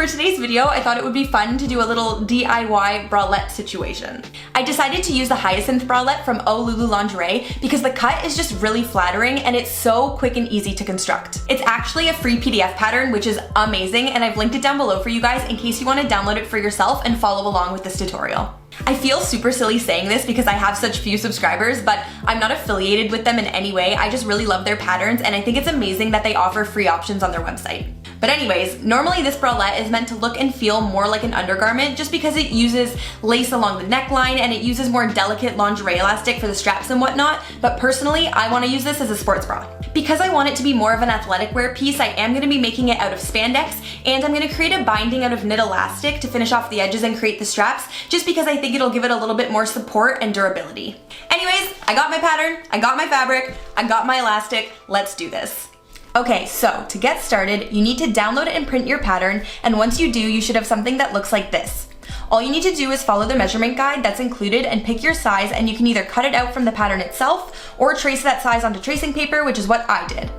for today's video, I thought it would be fun to do a little DIY bralette situation. I decided to use the Hyacinth bralette from Oh Lulu Lingerie because the cut is just really flattering and it's so quick and easy to construct. It's actually a free PDF pattern, which is amazing, and I've linked it down below for you guys in case you want to download it for yourself and follow along with this tutorial. I feel super silly saying this because I have such few subscribers, but I'm not affiliated with them in any way. I just really love their patterns and I think it's amazing that they offer free options on their website. But anyways, normally this bralette is meant to look and feel more like an undergarment just because it uses lace along the neckline and it uses more delicate lingerie elastic for the straps and whatnot, but personally, I want to use this as a sports bra. Because I want it to be more of an athletic wear piece, I am going to be making it out of spandex, and I'm going to create a binding out of knit elastic to finish off the edges and create the straps, just because I think it'll give it a little bit more support and durability. Anyways, I got my pattern, I got my fabric, I got my elastic, let's do this. Okay, so to get started, you need to download and print your pattern, and once you do, you should have something that looks like this. All you need to do is follow the measurement guide that's included and pick your size, and you can either cut it out from the pattern itself or trace that size onto tracing paper, which is what I did.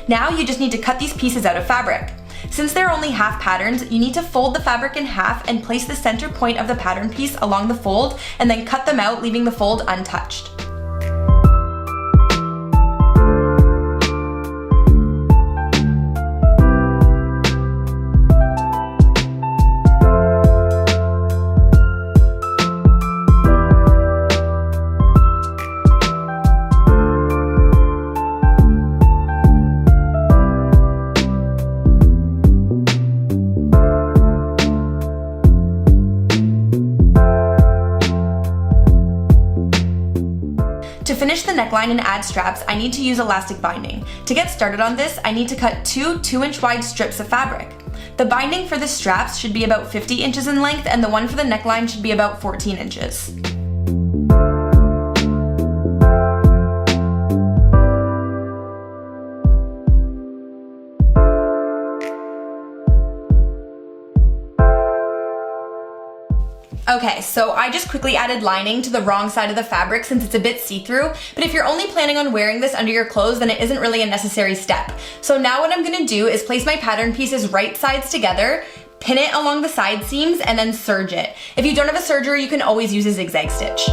Now you just need to cut these pieces out of fabric. Since they're only half patterns, you need to fold the fabric in half and place the center point of the pattern piece along the fold and then cut them out, leaving the fold untouched. To finish the neckline and add straps, I need to use elastic binding. To get started on this, I need to cut two 2-inch wide strips of fabric. The binding for the straps should be about 50 inches in length, and the one for the neckline should be about 14 inches. Okay, so I just quickly added lining to the wrong side of the fabric since it's a bit see-through, but if you're only planning on wearing this under your clothes, then it isn't really a necessary step. So now what I'm gonna do is place my pattern pieces right sides together, pin it along the side seams, and then serge it. If you don't have a serger, you can always use a zigzag stitch.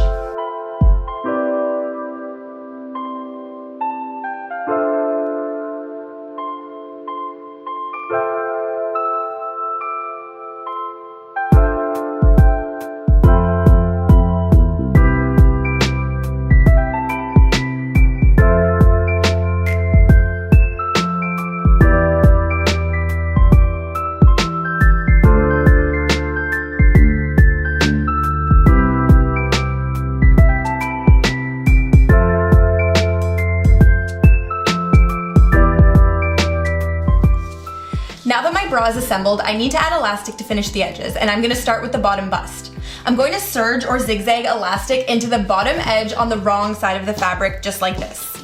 Now that my bra is assembled, I need to add elastic to finish the edges, and I'm going to start with the bottom bust. I'm going to serge or zigzag elastic into the bottom edge on the wrong side of the fabric, just like this.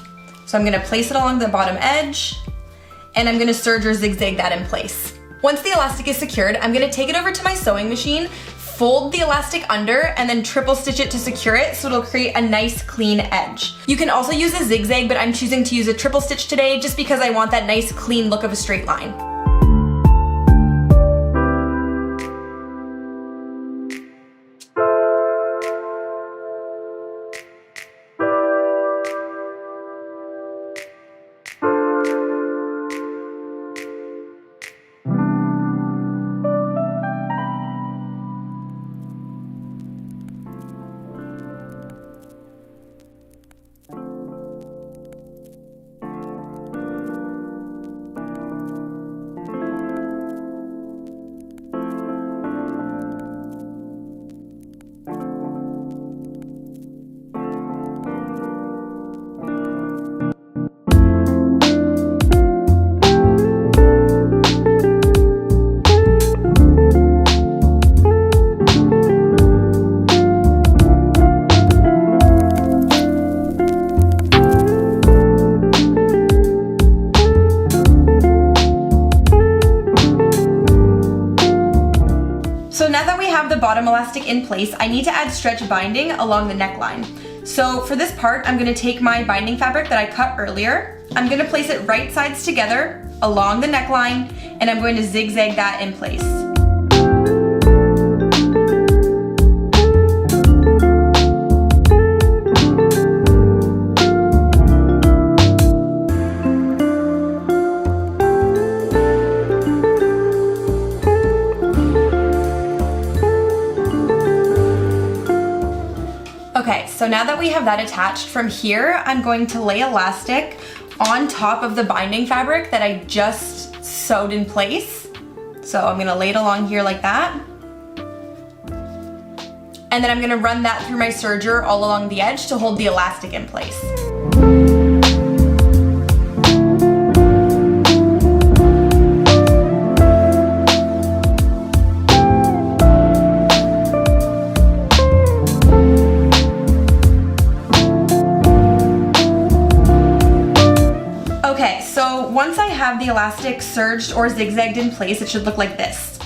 So I'm going to place it along the bottom edge, and I'm going to serge or zigzag that in place. Once the elastic is secured, I'm going to take it over to my sewing machine, fold the elastic under, and then triple stitch it to secure it so it'll create a nice clean edge. You can also use a zigzag, but I'm choosing to use a triple stitch today just because I want that nice clean look of a straight line. have the bottom elastic in place, I need to add stretch binding along the neckline. So for this part, I'm going to take my binding fabric that I cut earlier, I'm going to place it right sides together along the neckline, and I'm going to zigzag that in place. so now that we have that attached, from here, I'm going to lay elastic on top of the binding fabric that I just sewed in place. So I'm gonna lay it along here like that. And then I'm gonna run that through my serger all along the edge to hold the elastic in place. Okay, so once I have the elastic serged or zigzagged in place, it should look like this.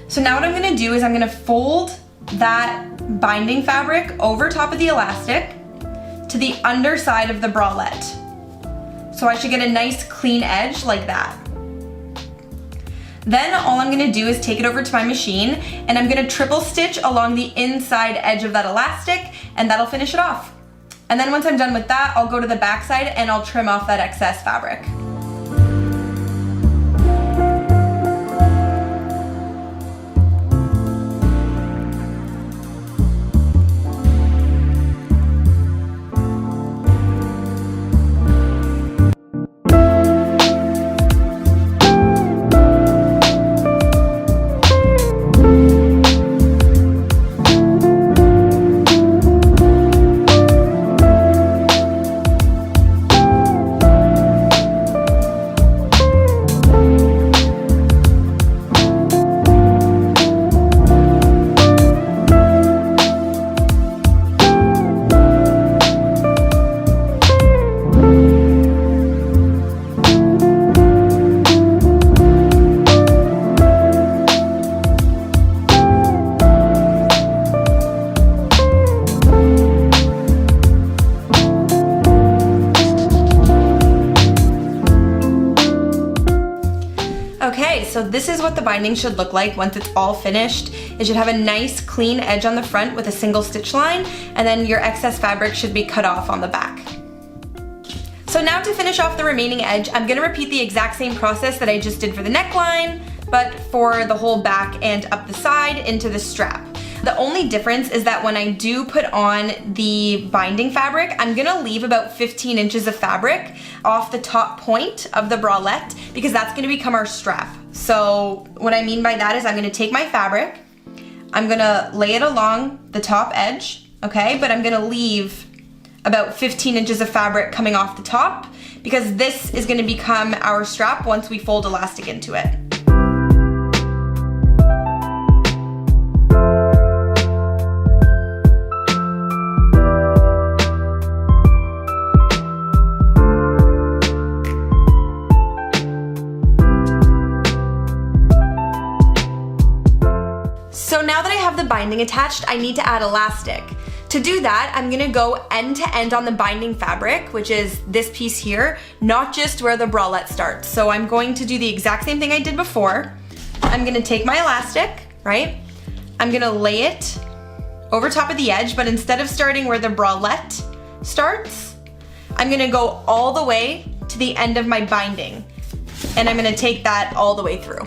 So now what I'm gonna do is I'm gonna fold that binding fabric over top of the elastic to the underside of the bralette. So I should get a nice clean edge like that. Then all I'm gonna do is take it over to my machine and I'm gonna triple stitch along the inside edge of that elastic, and that'll finish it off. And then once I'm done with that, I'll go to the back side and I'll trim off that excess fabric. Okay, so this is what the binding should look like once it's all finished. It should have a nice clean edge on the front with a single stitch line, and then your excess fabric should be cut off on the back. So now to finish off the remaining edge, I'm gonna repeat the exact same process that I just did for the neckline, but for the whole back and up the side into the strap. The only difference is that when I do put on the binding fabric, I'm gonna leave about 15 inches of fabric off the top point of the bralette because that's gonna become our strap. So what I mean by that is I'm gonna take my fabric, I'm gonna lay it along the top edge, okay? But I'm gonna leave about 15 inches of fabric coming off the top because this is gonna become our strap once we fold elastic into it. So now that I have the binding attached, I need to add elastic. To do that, I'm gonna go end to end on the binding fabric, which is this piece here, not just where the bralette starts. So I'm going to do the exact same thing I did before. I'm gonna take my elastic, right? I'm gonna lay it over top of the edge, but instead of starting where the bralette starts, I'm gonna go all the way to the end of my binding. And I'm gonna take that all the way through.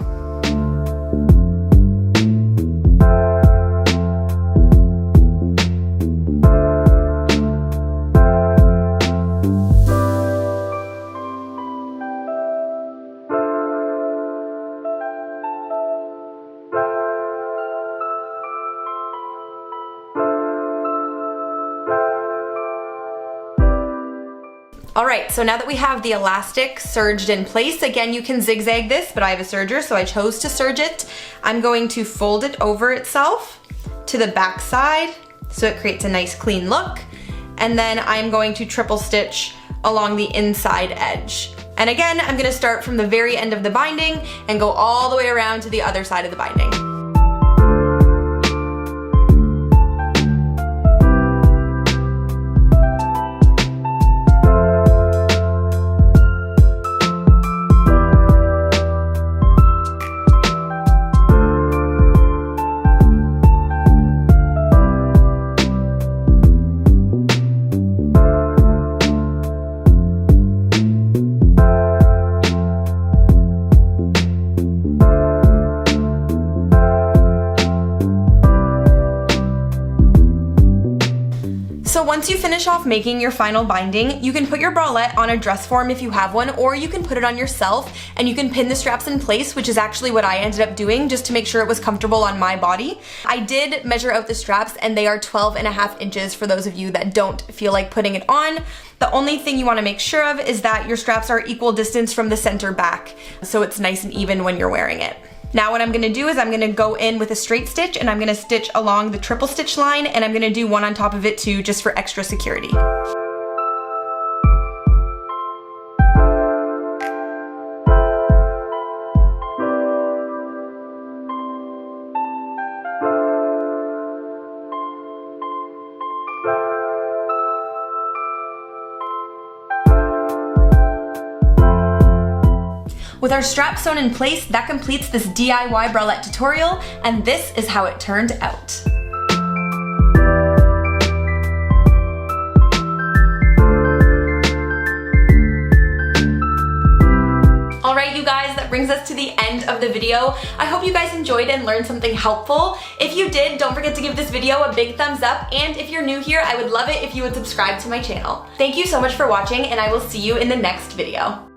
All right, so now that we have the elastic serged in place, again, you can zigzag this, but I have a serger, so I chose to serge it. I'm going to fold it over itself to the back side, so it creates a nice clean look. And then I'm going to triple stitch along the inside edge. And again, I'm gonna start from the very end of the binding and go all the way around to the other side of the binding. So once you finish off making your final binding, you can put your bralette on a dress form if you have one, or you can put it on yourself and you can pin the straps in place, which is actually what I ended up doing just to make sure it was comfortable on my body. I did measure out the straps and they are 12.5 inches for those of you that don't feel like putting it on. The only thing you want to make sure of is that your straps are equal distance from the center back, so it's nice and even when you're wearing it. Now what I'm gonna do is I'm gonna go in with a straight stitch and I'm gonna stitch along the triple stitch line, and I'm gonna do one on top of it too, just for extra security. With our strap sewn in place, that completes this DIY bralette tutorial, and this is how it turned out. Alright you guys, that brings us to the end of the video. I hope you guys enjoyed and learned something helpful. If you did, don't forget to give this video a big thumbs up, and if you're new here, I would love it if you would subscribe to my channel. Thank you so much for watching, and I will see you in the next video.